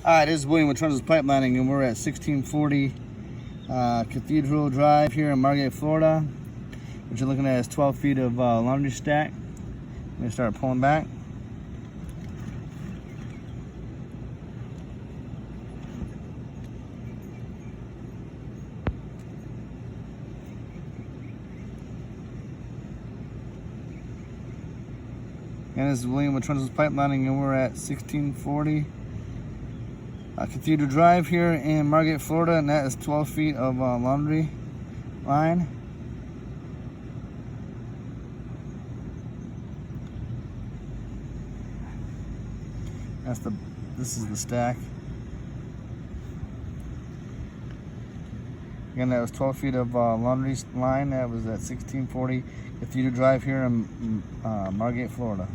Alright, this is William with Trenchless Pipelining, and we're at 1640 Cathedral Drive here in Margate, Florida. What you're looking at is 12 feet of laundry stack. I'm going to start pulling back. And this is William with Trenchless Pipelining, and we're at 1640 Cathedral Drive here in Margate, Florida, and that is 12 feet of laundry line. This is the stack. Again, that was 12 feet of laundry line. That was at 1640 Cathedral Drive here in Margate, Florida.